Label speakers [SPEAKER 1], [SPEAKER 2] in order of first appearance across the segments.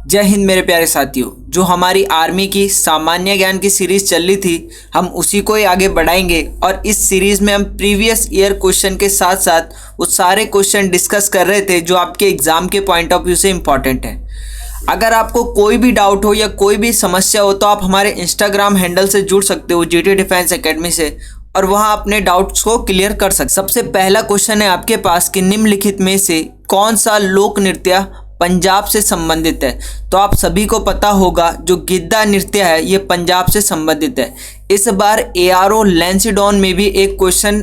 [SPEAKER 1] जय हिंद मेरे प्यारे साथियों। जो हमारी आर्मी की सामान्य ज्ञान की सीरीज चल रही थी, हम उसी को ही आगे बढ़ाएंगे और इस सीरीज में हम प्रीवियस ईयर क्वेश्चन के साथ साथ वो सारे क्वेश्चन डिस्कस कर रहे थे जो आपके एग्जाम के पॉइंट ऑफ व्यू से इम्पॉर्टेंट है। अगर आपको कोई भी डाउट हो या कोई भी समस्या हो तो आप हमारे इंस्टाग्राम हैंडल से जुड़ सकते हो जीटी डिफेंस एकेडमी से, और वहां अपने डाउट्स को क्लियर कर सकते। सबसे पहला क्वेश्चन है आपके पास कि निम्नलिखित में से कौन सा लोक नृत्य पंजाब से संबंधित है। तो आप सभी को पता होगा जो गिद्दा नृत्य है ये पंजाब से संबंधित है। इस बार एआरओ लैंसीडॉन में भी एक क्वेश्चन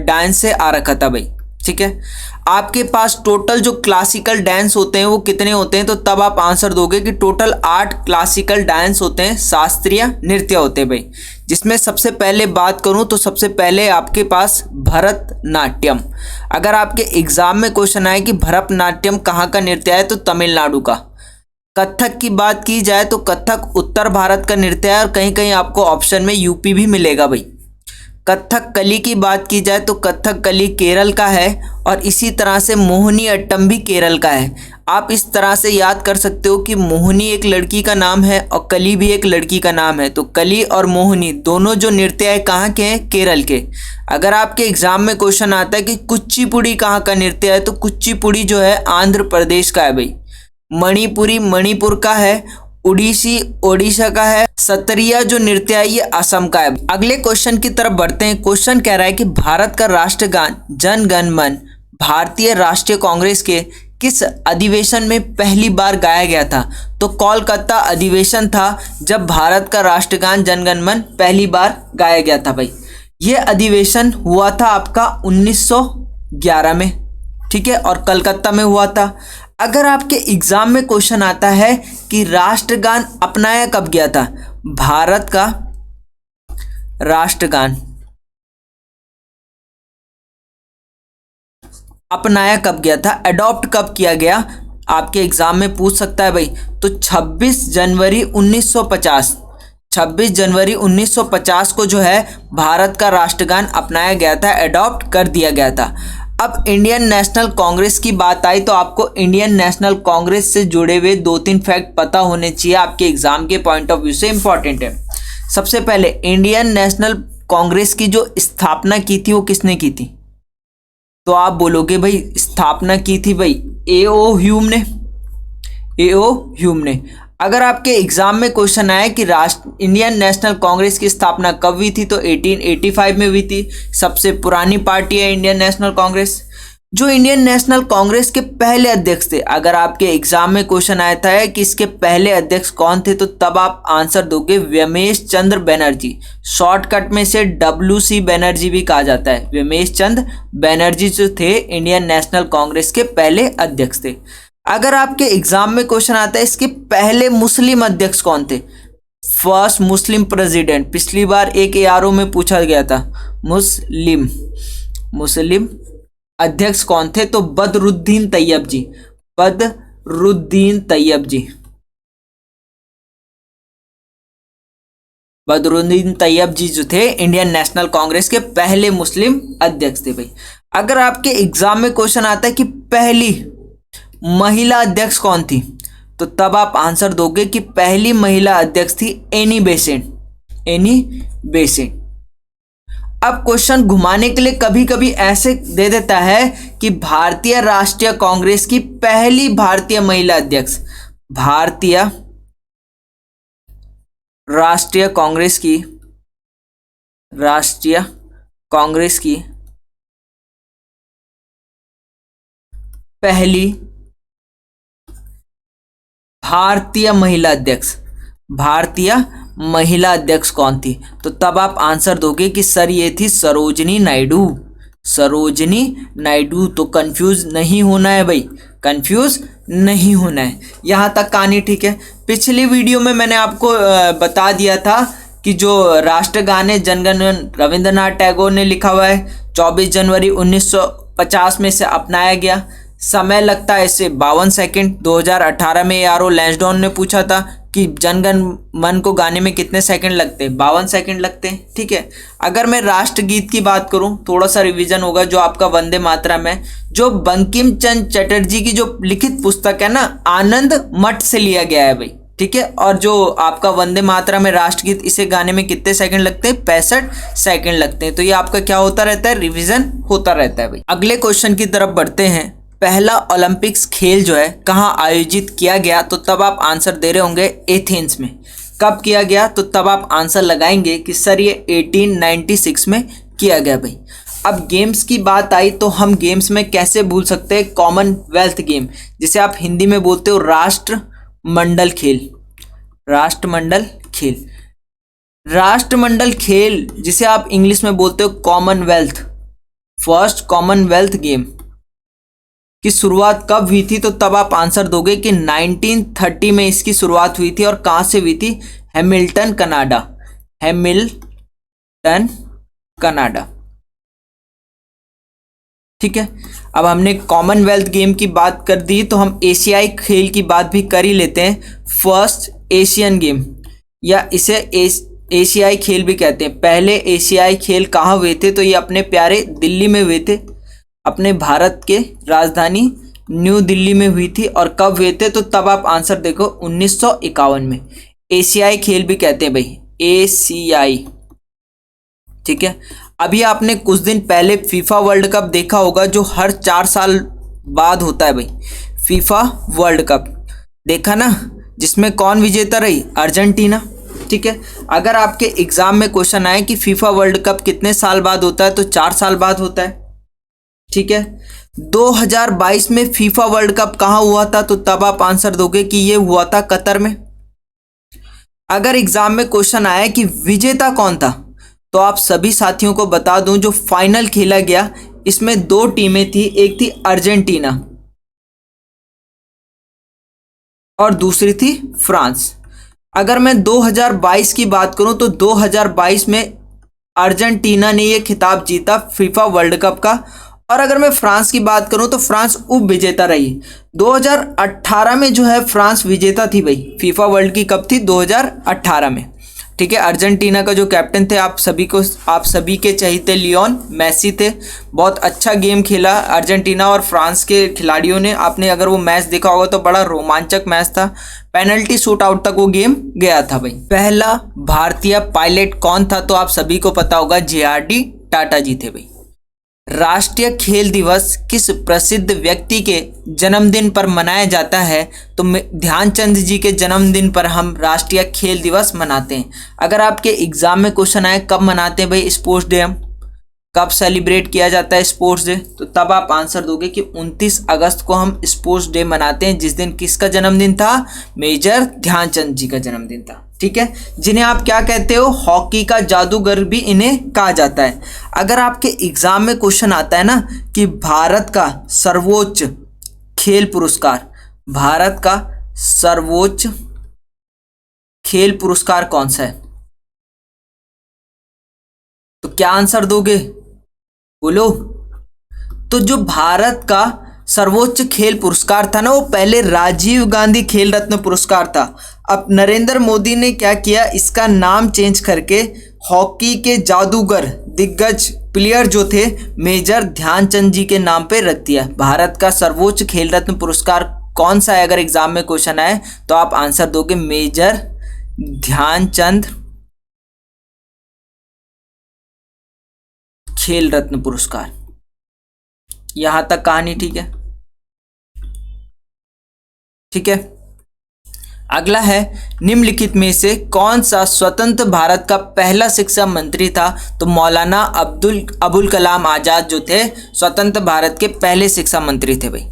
[SPEAKER 1] डांस से आ रखा था भाई, ठीक है। आपके पास टोटल जो क्लासिकल डांस होते हैं वो कितने होते हैं, तो तब आप आंसर दोगे कि टोटल 8 क्लासिकल डांस होते हैं, शास्त्रीय नृत्य होते हैं भाई। जिसमें सबसे पहले बात करूं तो सबसे पहले आपके पास भरतनाट्यम। अगर आपके एग्जाम में क्वेश्चन आए कि भरतनाट्यम कहाँ का नृत्य है तो तमिलनाडु का। कथक की बात की जाए तो कथक उत्तर भारत का नृत्य है और कहीं कहीं आपको ऑप्शन में यूपी भी मिलेगा भाई। कथक कली की बात की जाए तो कथक कली केरल का है और इसी तरह से मोहिनी अट्टम भी केरल का है। आप इस तरह से याद कर सकते हो कि मोहिनी एक लड़की का नाम है और कली भी एक लड़की का नाम है। तो कली और मोहिनी दोनों जो नृत्य है कहाँ के हैं, केरल के। अगर आपके एग्जाम में क्वेश्चन आता है कि कुचिपुड़ी कहाँ का नृत्य है तो कुचिपुड़ी जो है आंध्र प्रदेश का है भाई। मणिपुरी मणिपुर का है। उड़ीसी ओडिशा का है। सतरिया जो नृत्य है ये असम का है। अगले क्वेश्चन की तरफ बढ़ते हैं। क्वेश्चन कह रहा है कि भारत का राष्ट्रगान जन गण मन भारतीय राष्ट्रीय कांग्रेस के किस अधिवेशन में पहली बार गाया गया था। तो कोलकाता अधिवेशन था जब भारत का राष्ट्रगान जन गण मन पहली बार गाया गया था भाई। ये अधिवेशन हुआ था आपका 1911 में, ठीक है, और कलकत्ता में हुआ था। अगर आपके एग्जाम में क्वेश्चन आता है कि राष्ट्रगान अपनाया कब गया था, भारत का राष्ट्रगान अपनाया कब गया था, अडॉप्ट कब किया गया, आपके एग्जाम में पूछ सकता है भाई। तो 26 जनवरी 1950, 26 जनवरी 1950 को जो है भारत का राष्ट्रगान अपनाया गया था, अडॉप्ट कर दिया गया था। अब इंडियन नेशनल कांग्रेस की बात आई तो आपको इंडियन नेशनल कांग्रेस से जुड़े हुए 2-3 फैक्ट पता होने चाहिए, आपके एग्जाम के पॉइंट ऑफ व्यू से इंपॉर्टेंट है। सबसे पहले इंडियन नेशनल कांग्रेस की जो स्थापना की थी वो किसने की थी, तो आप बोलोगे भाई स्थापना की थी भाई एओ ह्यूम ने, एओ ह्यूम ने। अगर आपके एग्जाम में क्वेश्चन आया कि इंडियन नेशनल कांग्रेस की स्थापना कब हुई थी तो 1885 में हुई थी। सबसे पुरानी पार्टी है इंडियन नेशनल कांग्रेस। जो इंडियन नेशनल कांग्रेस के पहले अध्यक्ष थे, अगर आपके एग्जाम में क्वेश्चन आया था कि इसके पहले अध्यक्ष कौन थे तो तब आप आंसर दोगे व्यमेश चंद्र बनर्जी। शॉर्टकट में से WC बनर्जी भी कहा जाता है। व्यमेश चंद्र बनर्जी जो थे इंडियन नेशनल कांग्रेस के पहले अध्यक्ष थे। अगर आपके एग्जाम में क्वेश्चन आता है इसके पहले मुस्लिम अध्यक्ष कौन थे, फर्स्ट मुस्लिम प्रेसिडेंट, पिछली बार एक एआरओ में पूछा गया था, मुस्लिम अध्यक्ष कौन थे तो बदरुद्दीन तैयब जी, बदरुद्दीन तैयब जी, बदरुद्दीन तैयब जी जो थे इंडियन नेशनल कांग्रेस के पहले मुस्लिम अध्यक्ष थे भाई। अगर आपके एग्जाम में क्वेश्चन आता है कि पहली महिला अध्यक्ष कौन थी तो तब आप आंसर दोगे कि पहली महिला अध्यक्ष थी एनी बेसेंट, एनी बेसेंट। अब क्वेश्चन घुमाने के लिए कभी कभी ऐसे दे देता है कि भारतीय राष्ट्रीय कांग्रेस की पहली भारतीय महिला अध्यक्ष, भारतीय राष्ट्रीय कांग्रेस की, राष्ट्रीय कांग्रेस की पहली भारतीय महिला अध्यक्ष, भारतीय महिला अध्यक्ष कौन थी तो तब आप आंसर दोगे कि सर ये थी सरोजनी नायडू, सरोजनी नायडू। तो कंफ्यूज नहीं होना है भाई, कंफ्यूज नहीं होना है, यहाँ तक कहानी ठीक है। पिछली वीडियो में मैंने आपको बता दिया था कि जो राष्ट्रगान है जनगण मन रविंद्रनाथ टैगोर ने लिखा हुआ है, 24 जनवरी 1950 में से अपनाया गया। समय लगता है इसे 52 सेकंड। 2018 में ARO लैंसडॉन ने पूछा था कि जनगण मन को गाने में कितने सेकंड लगते हैं, 52 सेकंड लगते हैं। ठीक है। अगर मैं राष्ट्रगीत की बात करूं, थोड़ा सा रिवीजन होगा, जो आपका वंदे मातरम है, जो बंकिम चंद्र चटर्जी की जो लिखित पुस्तक है ना, आनंद मठ से लिया गया है भाई। ठीक है। और जो आपका वंदे मातरम है राष्ट्रगीत, इसे गाने में कितने सेकंड लगते हैं, 65 सेकंड लगते हैं। तो ये आपका क्या होता रहता है, रिवीजन होता रहता है भाई। अगले क्वेश्चन की तरफ बढ़ते हैं। पहला ओलंपिक्स खेल जो है कहाँ आयोजित किया गया, तो तब आप आंसर दे रहे होंगे एथेंस में। कब किया गया, तो तब आप आंसर लगाएंगे कि सर ये 1896 में किया गया भाई। अब गेम्स की बात आई तो हम गेम्स में कैसे भूल सकते हैं कॉमनवेल्थ गेम, जिसे आप हिंदी में बोलते हो राष्ट्रमंडल खेल। राष्ट्रमंडल खेल, राष्ट्रमंडल खेल जिसे आप इंग्लिश में बोलते हो कॉमनवेल्थ। फर्स्ट कॉमनवेल्थ गेम की शुरुआत कब हुई थी, तो तब आप आंसर दोगे कि 1930 में इसकी शुरुआत हुई थी। और कहाँ से हुई थी, हैमिल्टन कनाडा। Hamilton Canada. ठीक है। अब हमने कॉमनवेल्थ गेम की बात कर दी, तो हम एशियाई खेल की बात भी कर ही लेते हैं। फर्स्ट एशियन गेम, या इसे एशियाई खेल भी कहते हैं। पहले एशियाई खेल कहाँ हुए थे, तो ये अपने प्यारे दिल्ली में हुए थे, अपने भारत के राजधानी न्यू दिल्ली में हुई थी। और कब हुए थे, तो तब आप आंसर देखो 1951 में। एशियाई खेल भी कहते हैं भाई, एशियाई। ठीक है। अभी आपने कुछ दिन पहले फीफा वर्ल्ड कप देखा होगा, जो हर 4 साल बाद होता है भाई। फीफा वर्ल्ड कप देखा ना, जिसमें कौन विजेता रही, अर्जेंटीना। ठीक है। अगर आपके एग्जाम में क्वेश्चन आए कि फीफा वर्ल्ड कप कितने साल बाद होता है, तो 4 साल बाद होता है। ठीक है। 2022 में फीफा वर्ल्ड कप कहाँ हुआ था, तो तब आप आंसर दोगे कि ये हुआ था कतर में। अगर एग्जाम में क्वेश्चन आया कि विजेता कौन था, तो आप सभी साथियों को बता दूं, जो फाइनल खेला गया इसमें 2 टीमें थी, एक थी अर्जेंटीना और दूसरी थी फ्रांस। अगर मैं 2022 की बात करूं, तो 2022 में अर्जेंटीना ने यह खिताब जीता फीफा वर्ल्ड कप का। और अगर मैं फ्रांस की बात करूं, तो फ्रांस उप विजेता रही। 2018 में जो है फ्रांस विजेता थी भाई। फीफा वर्ल्ड की कप थी 2018 में। ठीक है। अर्जेंटीना का जो कैप्टन थे, आप सभी के चहेते लियोन मेसी थे। बहुत अच्छा गेम खेला अर्जेंटीना और फ्रांस के खिलाड़ियों ने। आपने अगर वो मैच देखा होगा तो बड़ा रोमांचक मैच था। पेनल्टी शूट आउट तक वो गेम गया था भाई। पहला भारतीय पायलट कौन था, तो आप सभी को पता होगा, JRD टाटा जी थे भाई। राष्ट्रीय खेल दिवस किस प्रसिद्ध व्यक्ति के जन्मदिन पर मनाया जाता है, तो ध्यानचंद जी के जन्मदिन पर हम राष्ट्रीय खेल दिवस मनाते हैं। अगर आपके एग्जाम में क्वेश्चन आए कब मनाते हैं भाई स्पोर्ट्स डे, हम कब सेलिब्रेट किया जाता है स्पोर्ट्स डे, तो तब आप आंसर दोगे कि 29 अगस्त को हम स्पोर्ट्स डे मनाते हैं, जिस दिन किसका जन्मदिन था, मेजर ध्यानचंद जी का जन्मदिन था। ठीक है। जिन्हें आप क्या कहते हो, हॉकी का जादूगर भी इन्हें कहा जाता है। अगर आपके एग्जाम में क्वेश्चन आता है ना कि भारत का सर्वोच्च खेल पुरस्कार, भारत का सर्वोच्च खेल पुरस्कार कौन सा है, तो क्या आंसर दोगे, बोलो। तो जो भारत का सर्वोच्च खेल पुरस्कार था ना, वो पहले राजीव गांधी खेल रत्न पुरस्कार था। अब नरेंद्र मोदी ने क्या किया, इसका नाम चेंज करके हॉकी के जादूगर दिग्गज प्लेयर जो थे मेजर ध्यानचंद जी के नाम पे रख दिया। भारत का सर्वोच्च खेल रत्न पुरस्कार कौन सा है, अगर एग्जाम में क्वेश्चन आए तो आप आंसर दोगे मेजर ध्यानचंद खेल रत्न पुरस्कार। यहां तक कहानी ठीक है। ठीक है। अगला है, निम्नलिखित में से कौन सा स्वतंत्र भारत का पहला शिक्षा मंत्री था, तो मौलाना अबुल कलाम आजाद जो थे स्वतंत्र भारत के पहले शिक्षा मंत्री थे भाई।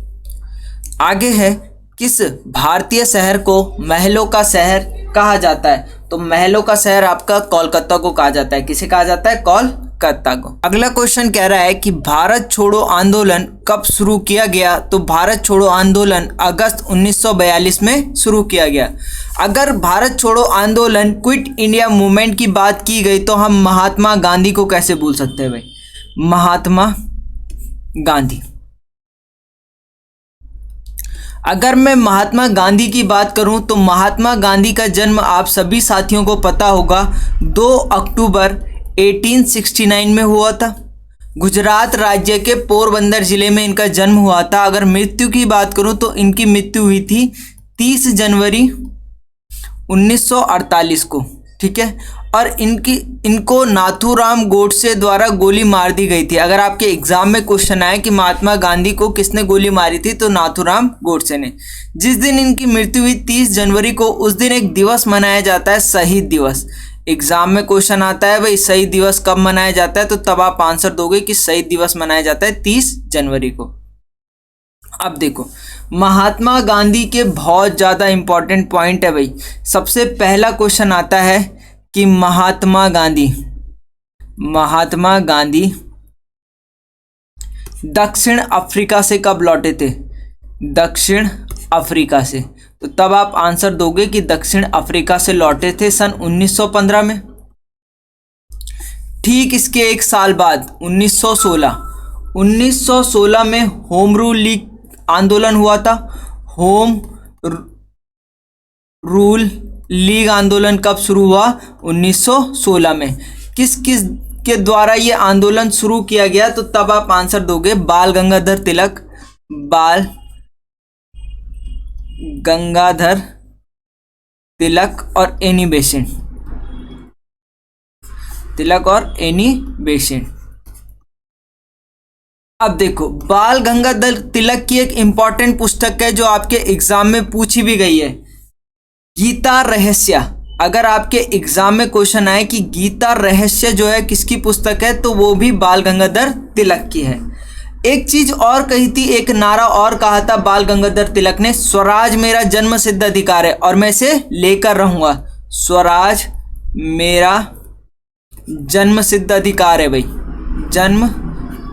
[SPEAKER 1] आगे है, किस भारतीय शहर को महलों का शहर कहा जाता है, तो महलों का शहर आपका कोलकाता को कहा जाता है। किसे कहा जाता है, कोलकाता को। अगला क्वेश्चन कह रहा है कि भारत छोड़ो आंदोलन कब शुरू किया गया, तो भारत छोड़ो आंदोलन अगस्त 1942 में शुरू किया गया। अगर भारत छोड़ो आंदोलन क्विट इंडिया मूवमेंट की बात की गई, तो हम महात्मा गांधी को कैसे भूल सकते हैं भाई, महात्मा गांधी। अगर मैं महात्मा गांधी की बात करूं तो महात्मा गांधी का जन्म आप सभी साथियों को पता होगा 2 अक्टूबर 1869 में हुआ था। गुजरात राज्य के पोरबंदर जिले में इनका जन्म हुआ था। अगर मृत्यु की बात करूं तो इनकी मृत्यु हुई थी 30 जनवरी 1948 को, ठीक है। और इनको नाथूराम गोडसे द्वारा गोली मार दी गई थी। अगर आपके एग्जाम में क्वेश्चन आए कि महात्मा गांधी को किसने गोली मारी थी तो नाथूराम गोडसे ने। जिस दिन इनकी मृत्यु हुई 30 जनवरी को, उस दिन एक दिवस मनाया जाता है, शहीद दिवस। एग्जाम में क्वेश्चन आता है भाई शहीद दिवस कब मनाया जाता है, तो तब आप आंसर दोगे कि शहीद दिवस मनाया जाता है 30 जनवरी को। अब देखो महात्मा गांधी के बहुत ज़्यादा इंपॉर्टेंट पॉइंट है भाई। सबसे पहला क्वेश्चन आता है कि महात्मा गांधी दक्षिण अफ्रीका से कब लौटे थे? दक्षिण अफ्रीका से। तो तब आप आंसर दोगे कि दक्षिण अफ्रीका से लौटे थे सन 1915 में। ठीक इसके एक साल बाद 1916 में होम रूल लीग आंदोलन हुआ था। होम रूल लीग आंदोलन कब शुरू हुआ? 1916 में। किस किस के द्वारा ये आंदोलन शुरू किया गया? तो तब आप आंसर दोगे बाल गंगाधर तिलक और एनी बेसेंट। अब देखो बाल गंगाधर तिलक की एक इंपॉर्टेंट पुस्तक है जो आपके एग्जाम में पूछी भी गई है, गीता रहस्य। अगर आपके एग्जाम में क्वेश्चन आए कि गीता रहस्य जो है किसकी पुस्तक है, तो वो भी बाल गंगाधर तिलक की है। एक चीज और कही थी, एक नारा और कहा था बाल गंगाधर तिलक ने, स्वराज मेरा जन्म सिद्ध अधिकार है और मैं इसे लेकर रहूंगा। स्वराज मेरा जन्म सिद्ध अधिकार है भाई, जन्म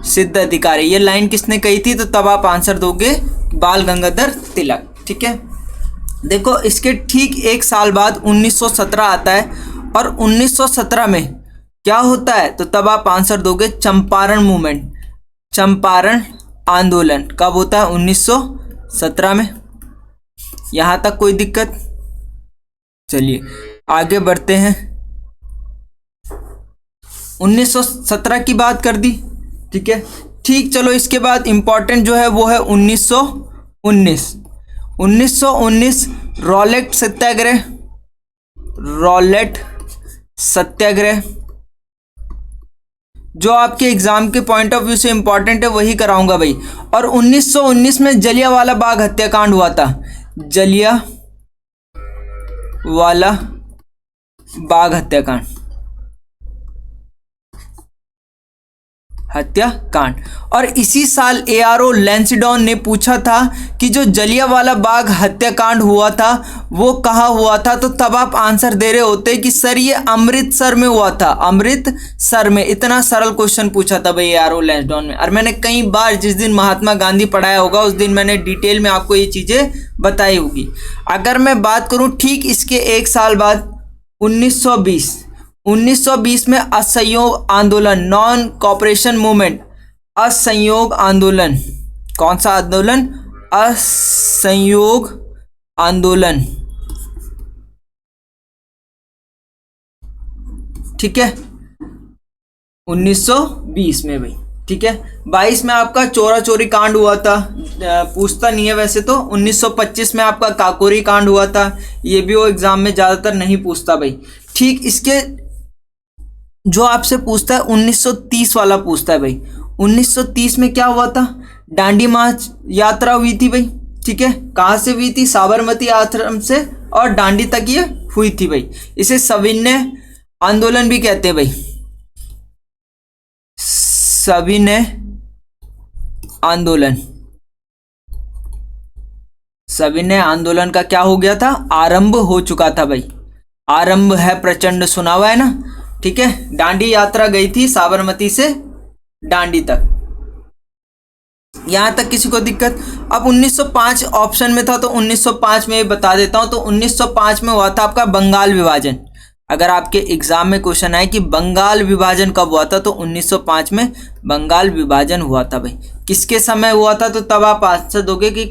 [SPEAKER 1] सिद्ध अधिकार है। ये लाइन किसने कही थी? तो तब आप आंसर दोगे बाल गंगाधर तिलक, ठीक है। देखो इसके ठीक एक साल बाद 1917 आता है और 1917 में क्या होता है? तो तब आप आंसर दोगे चंपारण मूवमेंट, चंपारण आंदोलन कब होता है? 1917 में। यहां तक कोई दिक्कत? चलिए आगे बढ़ते हैं। 1917 की बात कर दी, ठीक है। ठीक, चलो इसके बाद इंपॉर्टेंट जो है वो है 1919 रॉलेट सत्याग्रह जो आपके एग्जाम के पॉइंट ऑफ व्यू से इंपॉर्टेंट है वही कराऊंगा भाई। और 1919 में जलियांवाला बाग हत्याकांड हुआ था, जलियांवाला बाग हत्याकांड। और इसी साल एआरओ लैंसिडॉन ने पूछा था कि जो जलियांवाला बाग हत्याकांड हुआ था वो कहाँ हुआ था, तो तब आप आंसर दे रहे होते कि सर ये अमृतसर में हुआ था, अमृतसर में। इतना सरल क्वेश्चन पूछा था भाई एआरओ लैंसिडॉन में। और मैंने कई बार जिस दिन महात्मा गांधी पढ़ाया होगा उस दिन मैंने डिटेल में आपको ये चीज़ें बताई होगी। अगर मैं बात करूँ ठीक इसके एक साल बाद 1920 में असहयोग आंदोलन, नॉन कॉपरेशन मूवमेंट, असहयोग आंदोलन। कौन सा आंदोलन? असहयोग आंदोलन, ठीक है, 1920 में भाई, ठीक है। 22 में आपका चोरा चोरी कांड हुआ था, पूछता नहीं है वैसे तो। 1925 में आपका काकोरी कांड हुआ था, ये भी वो एग्जाम में ज्यादातर नहीं पूछता भाई। ठीक इसके जो आपसे पूछता है 1930 वाला पूछता है भाई। 1930 में क्या हुआ था? दांडी मार्च यात्रा हुई थी भाई, ठीक है। कहाँ से हुई थी? साबरमती आश्रम से और दांडी तक ये हुई थी भाई। इसे सविनय आंदोलन भी कहते हैं भाई, सविनय आंदोलन। सविनय आंदोलन का क्या हो गया था? आरंभ हो चुका था भाई। आरंभ है प्रचंड, सुना हुआ है ना, ठीक है। दांडी यात्रा गई थी साबरमती से दांडी तक। यहां तक किसी को दिक्कत? अब 1905 ऑप्शन में था तो 1905 में बता देता हूं। तो 1905 में हुआ था आपका बंगाल विभाजन। अगर आपके एग्जाम में क्वेश्चन आए कि बंगाल विभाजन कब हुआ था, तो 1905 में बंगाल विभाजन हुआ था भाई। किसके समय हुआ था? तो तब आप आंसर दोगे कि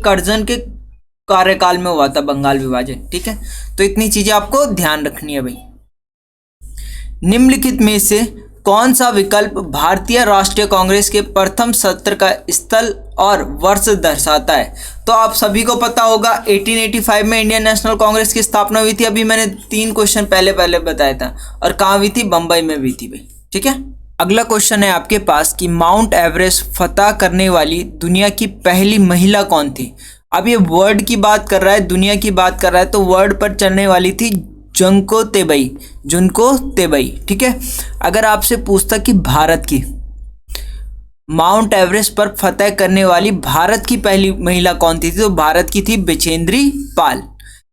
[SPEAKER 1] कार्यकाल में हुआ था बंगाल विभाजन। ठीक है, तो इतनी चीजें आपको ध्यान रखनी है भाई। निम्नलिखित में से कौन सा विकल्प भारतीय राष्ट्रीय कांग्रेस के प्रथम सत्र का स्थल और वर्ष दर्शाता है? तो आप सभी को पता होगा 1885 में इंडियन नेशनल कांग्रेस की स्थापना हुई थी। अभी मैंने 3 क्वेश्चन पहले बताया था, और कहाँ हुई थी? बंबई में हुई थी भाई। ठीक है, अगला क्वेश्चन है आपके पास कि माउंट एवरेस्ट फतह करने वाली दुनिया की पहली महिला कौन थी? अब ये वर्ल्ड की बात कर रहा है, दुनिया की बात कर रहा है, तो वर्ल्ड पर चढ़ने वाली थी जुनको तेबई। ठीक है, अगर आपसे पूछता कि भारत की माउंट एवरेस्ट पर फतह करने वाली भारत की पहली महिला कौन थी, तो भारत की थी बिचेंद्री पाल।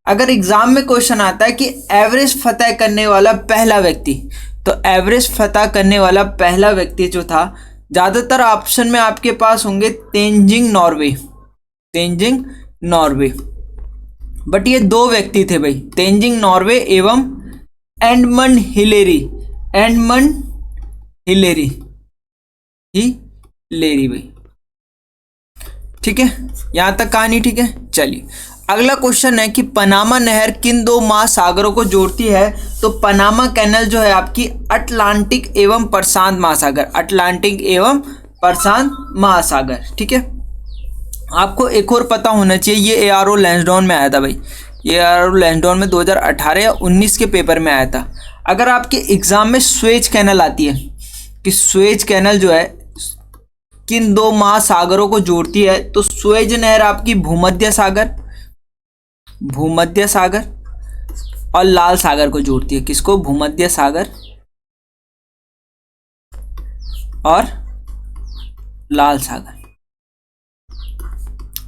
[SPEAKER 1] अगर एग्जाम में क्वेश्चन आता है कि एवरेस्ट फतह करने वाला पहला व्यक्ति, तो एवरेस्ट फतह करने वाला पहला व्यक्ति जो था, ज्यादातर ऑप्शन में आपके पास होंगे तेंजिंग नॉर्वे, बट ये 2 व्यक्ति थे भाई, तेंजिंग नॉर्वे एवं एडमंड हिलेरी भाई। ठीक है, यहां तक कहानी ठीक है। चलिए अगला क्वेश्चन है कि पनामा नहर किन 2 महासागरों को जोड़ती है? तो पनामा कैनल जो है आपकी अटलांटिक एवं प्रशांत महासागर। ठीक है, आपको एक और पता होना चाहिए, ये एआरओ लैंसडाउन में आया था भाई, ये एआरओ लैंसडाउन में 2018 या 19 के पेपर में आया था। अगर आपके एग्जाम में स्वेज कैनल आती है कि स्वेज कैनल जो है किन 2 महासागरों को जोड़ती है, तो स्वेज नहर आपकी भूमध्य सागर और लाल सागर को जोड़ती है। किसको? भूमध्य सागर और लाल सागर,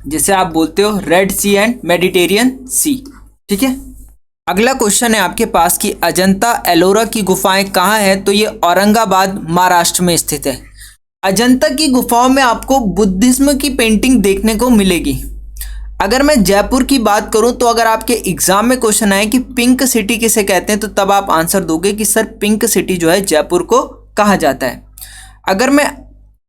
[SPEAKER 1] जिसे आप बोलते हो रेड सी एंड मेडिटेरियन सी। ठीक है, अगला क्वेश्चन है आपके पास कि अजंता एलोरा की गुफाएं कहाँ हैं? तो ये औरंगाबाद महाराष्ट्र में स्थित है। अजंता की गुफाओं में आपको बुद्धिज्म की पेंटिंग देखने को मिलेगी। अगर मैं जयपुर की बात करूं, तो अगर आपके एग्जाम में क्वेश्चन आए कि पिंक सिटी किसे कहते हैं, तो तब आप आंसर दोगे कि सर पिंक सिटी जो है जयपुर को कहा जाता है। अगर मैं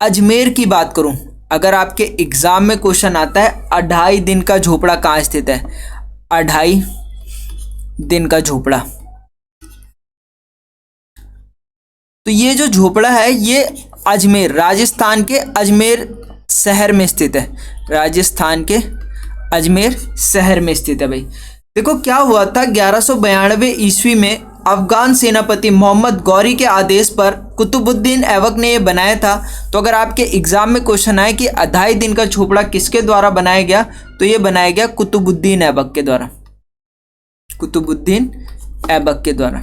[SPEAKER 1] अजमेर की बात करूं, अगर आपके एग्जाम में क्वेश्चन आता है 2.5 दिन का झोपड़ा कहाँ स्थित है, 2.5 दिन का झोपड़ा, तो ये जो झोपड़ा है ये अजमेर, राजस्थान के अजमेर शहर में स्थित है। राजस्थान के अजमेर शहर में स्थित है भाई। देखो क्या हुआ था, 1192 ईस्वी में अफगान सेनापति मोहम्मद गौरी के आदेश पर कुतुबुद्दीन ऐबक ने ये बनाया था। तो अगर आपके एग्जाम में क्वेश्चन आए कि 2.5 दिन का झोपड़ा किसके द्वारा बनाया गया, तो ये बनाया गया कुतुबुद्दीन ऐबक के द्वारा, कुतुबुद्दीन ऐबक के द्वारा।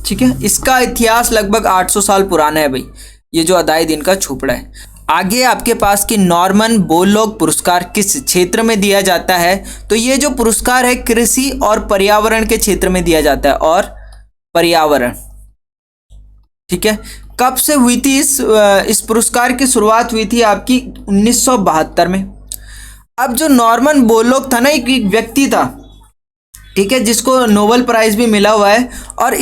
[SPEAKER 1] ठीक है, इसका इतिहास लगभग 800 साल पुराना है भाई, ये जो 2.5 दिन का झोपड़ा है। आगे आपके पास कि नॉर्मन बोरलॉग पुरस्कार किस क्षेत्र में दिया जाता है? तो ये जो पुरस्कार है कृषि और पर्यावरण के क्षेत्र में दिया जाता है, और पर्यावरण। ठीक है, कब से हुई थी इस पुरस्कार की शुरुआत हुई थी आपकी 1972 में। अब जो नॉर्मन बोरलॉग था ना, एक व्यक्ति था, ठीक है, जिसको नोबेल प्राइज भी मिला हुआ है, और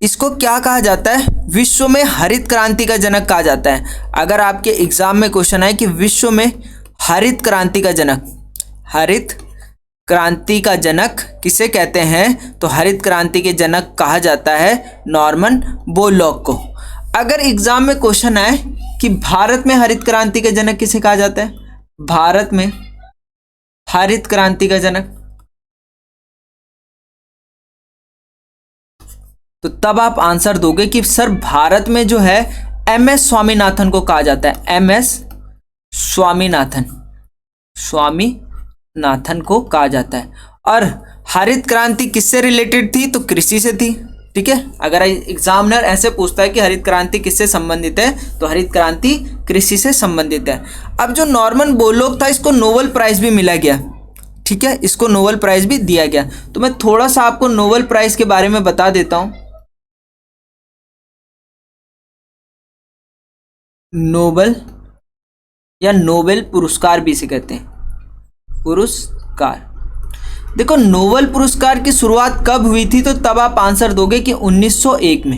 [SPEAKER 1] इसको क्या कहा जाता है? विश्व में हरित क्रांति का जनक कहा जाता है। अगर आपके एग्जाम में क्वेश्चन आए कि विश्व में हरित क्रांति का जनक किसे कहते हैं, तो हरित क्रांति के जनक कहा जाता है नॉर्मन बोरलॉग को। अगर एग्जाम में क्वेश्चन आए कि भारत में हरित क्रांति का जनक किसे कहा जाता है, भारत में हरित क्रांति का जनक, तो तब आप आंसर दोगे कि सर भारत में जो है MS स्वामीनाथन को कहा जाता है, MS स्वामीनाथन को कहा जाता है। और हरित क्रांति किससे रिलेटेड थी? तो कृषि से थी। ठीक है, अगर एग्जामिनर ऐसे पूछता है कि हरित क्रांति किससे संबंधित है, तो हरित क्रांति कृषि से संबंधित है। अब जो नॉर्मन बोरलॉग था, इसको नोबेल प्राइज भी मिला गया। ठीक है, इसको नोबेल प्राइज भी दिया गया। तो मैं थोड़ा सा आपको नोबेल प्राइज के बारे में बता देता हूं। नोबेल या नोबेल पुरस्कार भी इसे कहते हैं, पुरस्कार। देखो नोबेल पुरस्कार की शुरुआत कब हुई थी, तो तब आप आंसर दोगे कि 1901 में।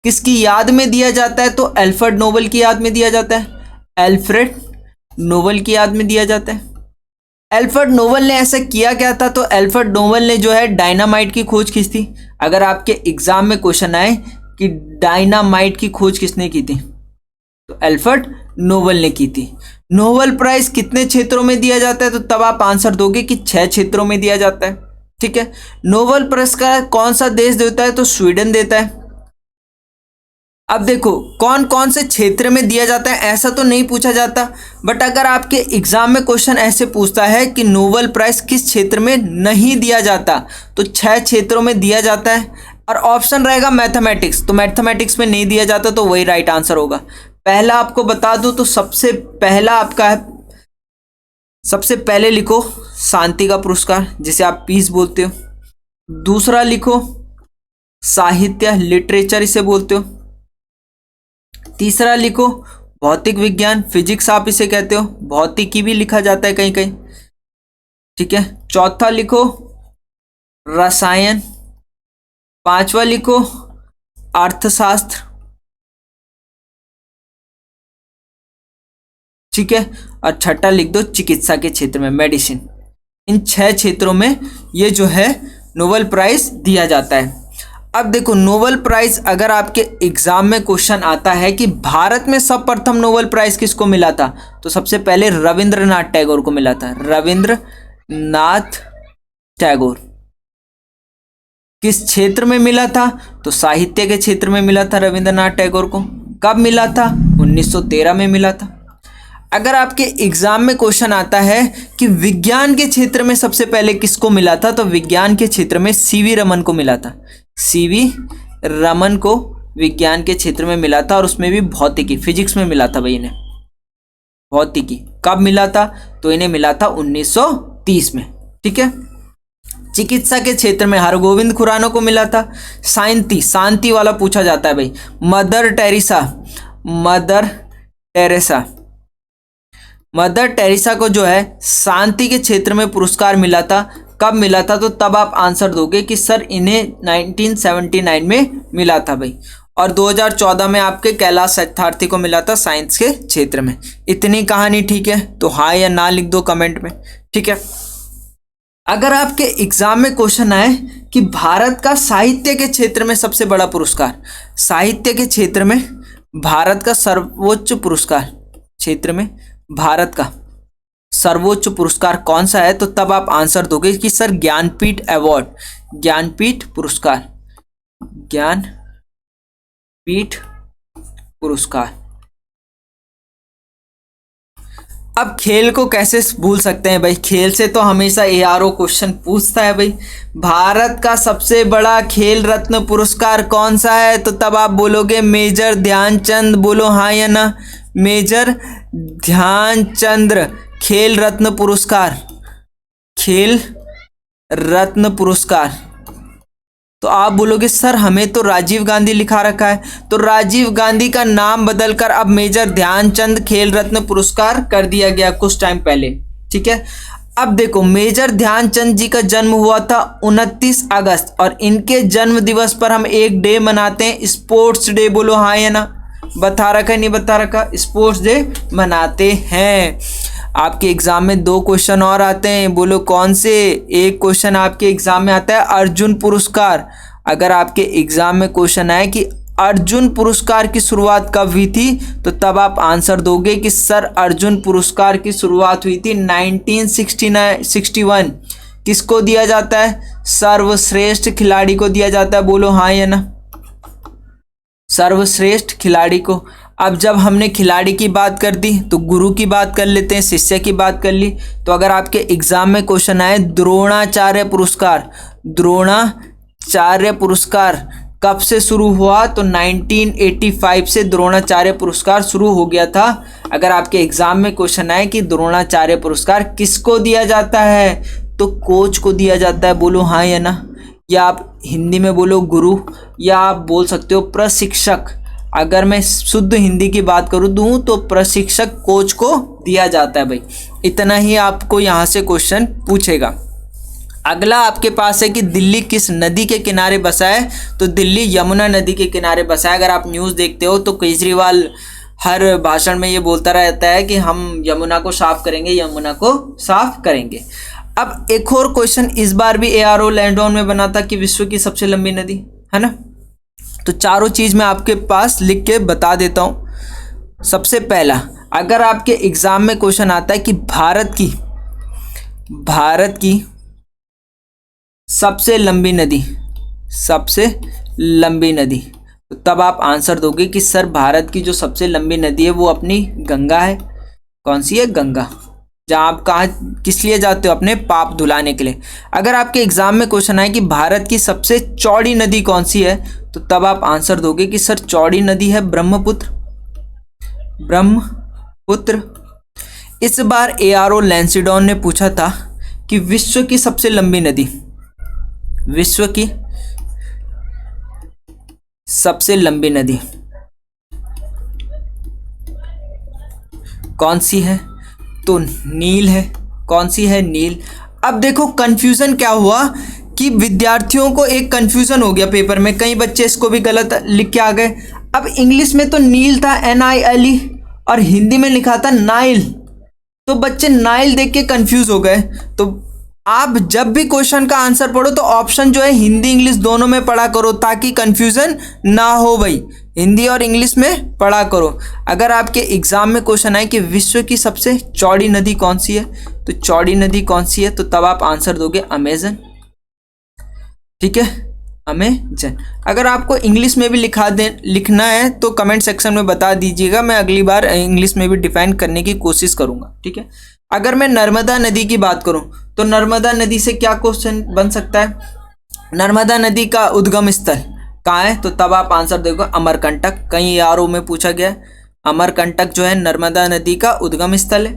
[SPEAKER 1] किसकी याद में दिया जाता है? तो अल्फ्रेड नोबेल की याद में दिया जाता है, अल्फ्रेड नोबेल की याद में दिया जाता है। एल्फ्रेड नोबल ने ऐसा किया क्या था? तो एल्फ्रेड नोबल ने जो है डायनामाइट की खोज की थी। अगर आपके एग्जाम में क्वेश्चन आए कि डायनामाइट की खोज किसने की थी, तो एल्फ्रेड नोबल ने की थी। नोबेल प्राइज कितने क्षेत्रों में दिया जाता है? तो तब आप आंसर दोगे कि 6 क्षेत्रों में दिया जाता है। ठीक है। नोबेल पुरस्कार कौन सा देश देता है? तो स्वीडन देता है। अब देखो कौन कौन से क्षेत्र में दिया जाता है ऐसा तो नहीं पूछा जाता, बट अगर आपके एग्जाम में क्वेश्चन ऐसे पूछता है कि नोबेल प्राइज किस क्षेत्र में नहीं दिया जाता, तो 6 क्षेत्रों में दिया जाता है। और ऑप्शन रहेगा मैथमेटिक्स, तो मैथमेटिक्स में नहीं दिया जाता, तो वही राइट आंसर होगा। पहला आपको बता दूं तो सबसे पहला आपका है, सबसे पहले लिखो शांति का पुरस्कार जिसे आप पीस बोलते हो। दूसरा लिखो साहित्य, लिटरेचर इसे बोलते हो। तीसरा लिखो भौतिक विज्ञान, फिजिक्स आप इसे कहते हो, भौतिकी भी लिखा जाता है कहीं कहीं। ठीक है। चौथा लिखो रसायन। पांचवा लिखो अर्थशास्त्र। ठीक है। और छठा लिख दो चिकित्सा के क्षेत्र में, मेडिसिन। इन 6 क्षेत्रों में ये जो है नोबेल प्राइज दिया जाता है। अब देखो नोबेल प्राइज अगर आपके एग्जाम में क्वेश्चन आता है कि भारत में सर्वप्रथम नोबेल प्राइज किसको मिला था, तो सबसे पहले रविंद्रनाथ टैगोर को मिला था। रविंद्रनाथ टैगोर। किस क्षेत्र में मिला था? तो साहित्य के क्षेत्र में मिला था रविंद्रनाथ टैगोर को। कब मिला था? 1913 में मिला था। अगर आपके एग्जाम में क्वेश्चन आता है कि विज्ञान के क्षेत्र में सबसे पहले किसको मिला था, तो विज्ञान के क्षेत्र में सीवी रमन को मिला था। सीवी रमन को विज्ञान के क्षेत्र में मिला था, और उसमें भी भौतिकी, फिजिक्स में मिला था भाई इन्हें, भौतिकी। कब मिला था? तो इन्हें मिला था 1930 में। ठीक है। चिकित्सा के क्षेत्र में हरगोविंद खुराना को मिला था। शांति वाला पूछा जाता है भाई, मदर टेरेसा को जो है शांति के क्षेत्र में पुरस्कार मिला था। कब मिला था? तो तब आप आंसर दोगे कि सर इन्हें 1979 में मिला था भाई। और 2014 में आपके कैलाश सत्यार्थी को मिला था साइंस के क्षेत्र में। इतनी कहानी ठीक है? तो हाँ या ना लिख दो कमेंट में। ठीक है। अगर आपके एग्जाम में क्वेश्चन आए कि भारत का साहित्य के क्षेत्र में सबसे बड़ा पुरस्कार, साहित्य के क्षेत्र में भारत का सर्वोच्च पुरस्कार, क्षेत्र में भारत का सर्वोच्च पुरस्कार कौन सा है, तो तब आप आंसर दोगे कि सर ज्ञानपीठ अवार्ड, ज्ञानपीठ पुरस्कार, ज्ञानपीठ पुरस्कार। अब खेल को कैसे भूल सकते हैं भाई, खेल से तो हमेशा ARO क्वेश्चन पूछता है भाई। भारत का सबसे बड़ा खेल रत्न पुरस्कार कौन सा है, तो तब आप बोलोगे मेजर ध्यानचंद। बोलो हाँ या ना। मेजर ध्यानचंद खेल रत्न पुरस्कार, खेल रत्न पुरस्कार। तो आप बोलोगे सर हमें तो राजीव गांधी लिखा रखा है, तो राजीव गांधी का नाम बदलकर अब मेजर ध्यानचंद खेल रत्न पुरस्कार कर दिया गया कुछ टाइम पहले। ठीक है। अब देखो मेजर ध्यानचंद जी का जन्म हुआ था 29 अगस्त, और इनके जन्म दिवस पर हम एक डे मनाते हैं, स्पोर्ट्स डे। बोलो हाँ या ना। बता रखा है नहीं बता रखा? स्पोर्ट्स डे मनाते हैं। आपके एग्जाम में 2 क्वेश्चन और आते हैं, बोलो कौन से? एक क्वेश्चन आपके एग्जाम में आता है अर्जुन पुरस्कार। अगर आपके एग्जाम में क्वेश्चन आए कि अर्जुन पुरस्कार की शुरुआत कब हुई थी, तो तब आप आंसर दोगे कि सर अर्जुन पुरस्कार की शुरुआत हुई थी 1961। किसको दिया जाता है? सर्वश्रेष्ठ खिलाड़ी को दिया जाता है। बोलो हाँ या ना। सर्वश्रेष्ठ खिलाड़ी को। अब जब हमने खिलाड़ी की बात कर दी तो गुरु की बात कर लेते हैं, शिष्य की बात कर ली। तो अगर आपके एग्जाम में क्वेश्चन आए द्रोणाचार्य पुरस्कार, द्रोणाचार्य पुरस्कार कब से शुरू हुआ, तो 1985 से द्रोणाचार्य पुरस्कार शुरू हो गया था। अगर आपके एग्जाम में क्वेश्चन आए कि द्रोणाचार्य पुरस्कार किसको दिया जाता है, तो कोच को दिया जाता है। बोलो हाँ या ना। या आप हिंदी में बोलो गुरु, या आप बोल सकते हो प्रशिक्षक। अगर मैं शुद्ध हिंदी की बात करूँ तो प्रशिक्षक, कोच को दिया जाता है भाई। इतना ही आपको यहाँ से क्वेश्चन पूछेगा। अगला आपके पास है कि दिल्ली किस नदी के किनारे बसा है, तो दिल्ली यमुना नदी के किनारे बसा है। अगर आप न्यूज़ देखते हो तो केजरीवाल हर भाषण में ये बोलता रहता है कि हम यमुना को साफ करेंगे, यमुना को साफ करेंगे। अब एक और क्वेश्चन इस बार भी ARO लैंडोन में बना था कि विश्व की सबसे लंबी नदी, है ना। तो चारों चीज़ मैं आपके पास लिख के बता देता हूँ। सबसे पहला, अगर आपके एग्जाम में क्वेश्चन आता है कि भारत की सबसे लंबी नदी, तो तब आप आंसर दोगे कि सर भारत की जो सबसे लंबी नदी है वो अपनी गंगा है। कौन सी है? गंगा। जहाँ आप कहाँ किस लिए जाते हो? अपने पाप धुलाने के लिए। अगर आपके एग्जाम में क्वेश्चन आए कि भारत की सबसे चौड़ी नदी कौन सी है, तो तब आप आंसर दोगे कि सर चौड़ी नदी है ब्रह्मपुत्र। इस बार ARO लैंसिडॉन ने पूछा था कि विश्व की सबसे लंबी नदी कौन सी है? तो नील है। कौन सी है? नील। अब देखो कंफ्यूजन क्या हुआ कि विद्यार्थियों को एक कंफ्यूजन हो गया पेपर में, कई बच्चे इसको भी गलत लिख के आ गए। अब इंग्लिश में तो नील था NILE और हिंदी में लिखा था नाइल, तो बच्चे नाइल देख के कंफ्यूज हो गए। तो आप जब भी क्वेश्चन का आंसर पढ़ो तो ऑप्शन जो है हिंदी इंग्लिश दोनों में पढ़ा करो, ताकि कंफ्यूजन ना हो भाई। हिंदी और इंग्लिश में पढ़ा करो। अगर आपके एग्जाम में क्वेश्चन आए कि विश्व की सबसे चौड़ी नदी कौन सी है, तो चौड़ी नदी कौन सी है, तो तब आप आंसर दोगे अमेजन। ठीक है, अमेजन। अगर आपको इंग्लिश में भी लिखना है तो कमेंट सेक्शन में बता दीजिएगा, मैं अगली बार इंग्लिश में भी डिफाइन करने की कोशिश करूंगा। ठीक है। अगर मैं नर्मदा नदी की बात करूं तो नर्मदा नदी से क्या क्वेश्चन बन सकता है? नर्मदा नदी का उद्गम स्थल कहाँ है, तो तब आप आंसर दोगे अमरकंटक। कहीं ARO में पूछा गया है, अमरकंटक जो है नर्मदा नदी का उद्गम स्थल है।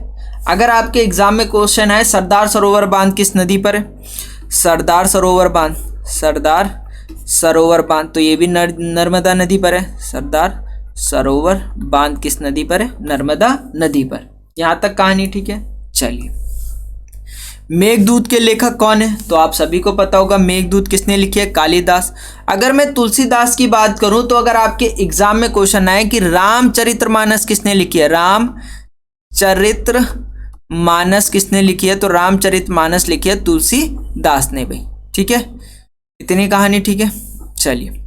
[SPEAKER 1] अगर आपके एग्जाम में क्वेश्चन है सरदार सरोवर बांध किस नदी पर है, सरदार सरोवर बांध तो ये भी नर्मदा नदी पर है। सरदार सरोवर बांध किस नदी पर है? नर्मदा नदी पर। यहाँ तक कहानी ठीक है। चलिए, मेघदूत के लेखक कौन है? तो आप सभी को पता होगा मेघदूत किसने लिखी है? कालिदास। अगर मैं तुलसीदास की बात करूं तो अगर आपके एग्जाम में क्वेश्चन आए कि रामचरितमानस किसने लिखी है, रामचरितमानस किसने लिखी है, तो रामचरितमानस लिखी है तुलसीदास ने भाई। ठीक है, इतनी कहानी ठीक है। चलिए,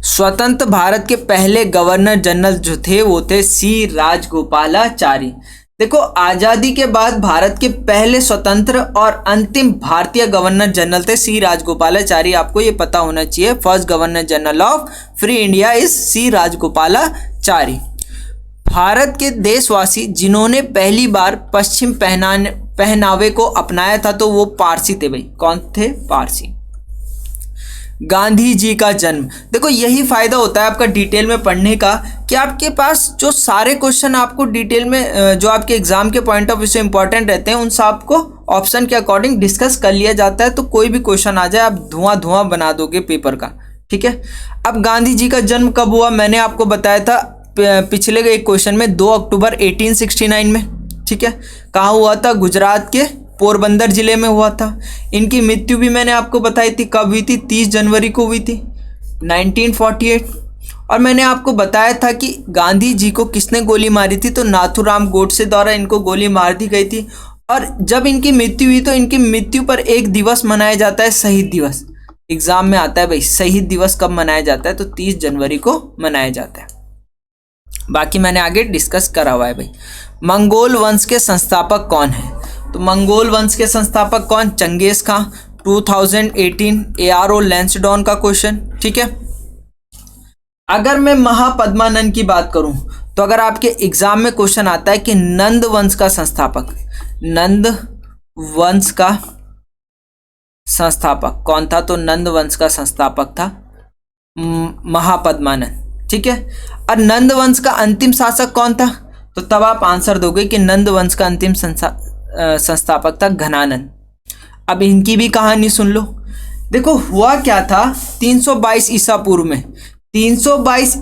[SPEAKER 1] स्वतंत्र भारत के पहले गवर्नर जनरल जो थे वो थे C राजगोपालाचारी। देखो, आजादी के बाद भारत के पहले स्वतंत्र और अंतिम भारतीय गवर्नर जनरल थे C राजगोपालाचारी। आपको ये पता होना चाहिए, first governor general of free India is C Rajagopalachari. Bharat के देशवासी जिन्होंने पहली बार पश्चिम पहनावे को अपनाया था तो वो पारसी थे भाई। कौन थे? पारसी। गांधी जी का जन्म। देखो, यही फायदा होता है आपका डिटेल में पढ़ने का कि आपके पास जो सारे क्वेश्चन आपको डिटेल में जो आपके एग्जाम के पॉइंट ऑफ व्यू से इंपॉर्टेंट रहते हैं उन सब को ऑप्शन के अकॉर्डिंग डिस्कस कर लिया जाता है। तो कोई भी क्वेश्चन आ जाए आप धुआं बना दोगे पेपर का। ठीक है। अब गांधी जी का जन्म कब हुआ? मैंने आपको बताया था पिछले एक क्वेश्चन में, 2 अक्टूबर 1869 में। ठीक है। कहाँ हुआ था? गुजरात के पोरबंदर जिले में हुआ था। इनकी मृत्यु भी मैंने आपको बताई थी, कब हुई थी? 30 जनवरी को हुई थी 1948। और मैंने आपको बताया था कि गांधी जी को किसने गोली मारी थी, तो नाथूराम गोडसे द्वारा इनको गोली मार दी गई थी। और जब इनकी मृत्यु हुई तो इनकी मृत्यु पर एक दिवस मनाया जाता है, शहीद दिवस। एग्जाम में आता है भाई, शहीद दिवस कब मनाया जाता है, तो 30 जनवरी को मनाया जाता है। बाकी मैंने आगे डिस्कस करा हुआ है भाई। मंगोल वंश के संस्थापक कौन है? तो मंगोल वंश के संस्थापक कौन? चंगेज खां। 2018 ARO लैंसडॉन का क्वेश्चन। ठीक है। अगर मैं महापद्मानंद की बात करूं तो अगर आपके एग्जाम में क्वेश्चन आता है कि नंद वंश का संस्थापक कौन था, तो नंद वंश का संस्थापक था महापद्मानंद। ठीक है। और नंद वंश का अंतिम शासक कौन था, तो तब आप आंसर दोगे कि नंद वंश का अंतिम संस्थापक था घनानंद। अब इनकी भी कहानी सुन लो। देखो, हुआ क्या था 322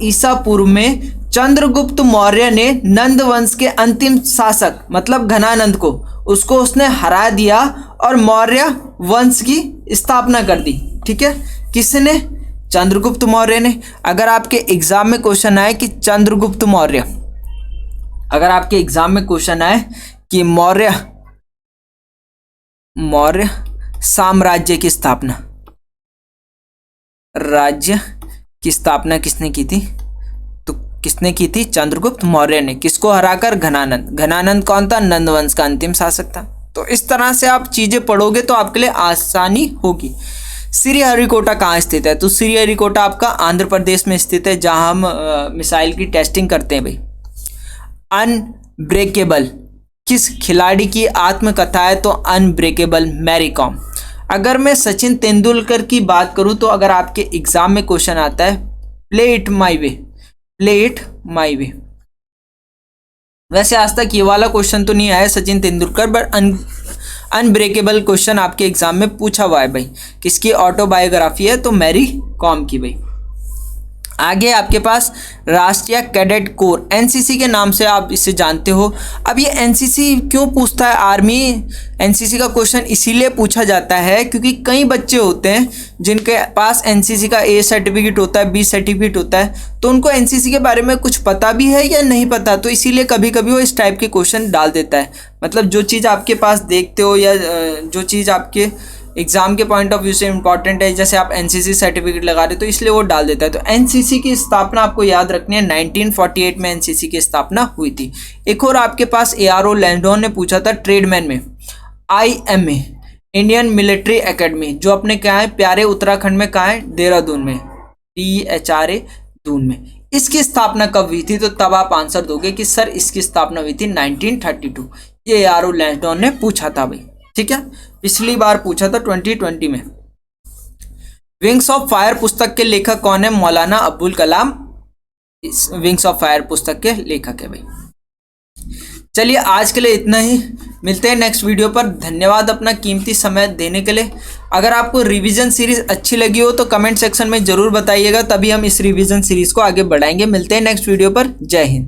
[SPEAKER 1] ईसा पूर्व में चंद्रगुप्त मौर्य ने नंद वंश के अंतिम शासक मतलब घनानंद को उसने हरा दिया और मौर्य वंश की स्थापना कर दी। ठीक है। किसने? चंद्रगुप्त मौर्य ने। अगर आपके एग्जाम में क्वेश्चन आए कि चंद्रगुप्त मौर्य, अगर आपके एग्जाम में क्वेश्चन आए कि मौर्य साम्राज्य की स्थापना, राज्य की स्थापना किसने की थी? तो किसने की थी? चंद्रगुप्त मौर्य ने। किसको हराकर? घनानंद। घनानंद कौन था? नंद वंश का अंतिम शासक था। तो इस तरह से आप चीजें पढ़ोगे तो आपके लिए आसानी होगी। श्रीहरिकोटा कहाँ स्थित है? तो श्रीहरिकोटा आपका आंध्र प्रदेश में स्थित है, जहां हम मिसाइल की टेस्टिंग करते हैं भाई। अनब्रेकेबल किस खिलाड़ी की आत्मकथा है? तो अनब्रेकेबल मैरी कॉम। अगर मैं सचिन तेंदुलकर की बात करूं तो अगर आपके एग्जाम में क्वेश्चन आता है play it my way, play it my way. वैसे आज तक ये वाला क्वेश्चन तो नहीं आया Sachin Tendulkar, but unbreakable question आपके एग्जाम में पूछा हुआ है भाई। किसकी ऑटोबायोग्राफी है? तो मैरी कॉम की भाई। आगे आपके पास राष्ट्रीय कैडेट कोर, एनसीसी के नाम से आप इसे जानते हो। अब ये एनसीसी क्यों पूछता है आर्मी? एनसीसी का क्वेश्चन इसीलिए पूछा जाता है क्योंकि कई बच्चे होते हैं जिनके पास एनसीसी का ए सर्टिफिकेट होता है, बी सर्टिफिकेट होता है, तो उनको एनसीसी के बारे में कुछ पता भी है या नहीं पता, तो इसीलिए कभी कभी वो इस टाइप के क्वेश्चन डाल देता है। मतलब जो चीज़ आपके पास देखते हो या जो चीज़ आपके एग्जाम के पॉइंट ऑफ व्यू से इंपॉर्टेंट है, जैसे आप एनसीसी सर्टिफिकेट लगा रहे हो तो इसलिए वो डाल देता है। तो एनसीसी की स्थापना आपको याद रखनी है, 1948 में एनसीसी की स्थापना हुई थी। एक और आपके पास एआरओ लैंडोन ने पूछा था ट्रेडमैन में, आईएमए इंडियन मिलिट्री एकेडमी, जो अपने क्या है प्यारे उत्तराखंड में कहाँ है? देहरादून में, THRA दून में। इसकी स्थापना कब हुई थी? तो तब आप आंसर दोगे कि सर इसकी स्थापना हुई थी 1932। ये एआरओ लैंडोन ने पूछा था भाई, ठीक है। पिछली बार पूछा था 2020 में। विंग्स ऑफ फायर पुस्तक के लेखक कौन है? मौलाना अब्दुल कलाम इस विंग्स ऑफ फायर पुस्तक के लेखक है भाई। चलिए आज के लिए इतना ही, मिलते हैं नेक्स्ट वीडियो पर। धन्यवाद अपना कीमती समय देने के लिए। अगर आपको रिवीजन सीरीज अच्छी लगी हो तो कमेंट सेक्शन में जरूर बताइएगा, तभी हम इस रिवीजन सीरीज को आगे बढ़ाएंगे। मिलते हैं नेक्स्ट वीडियो पर। जय हिंद।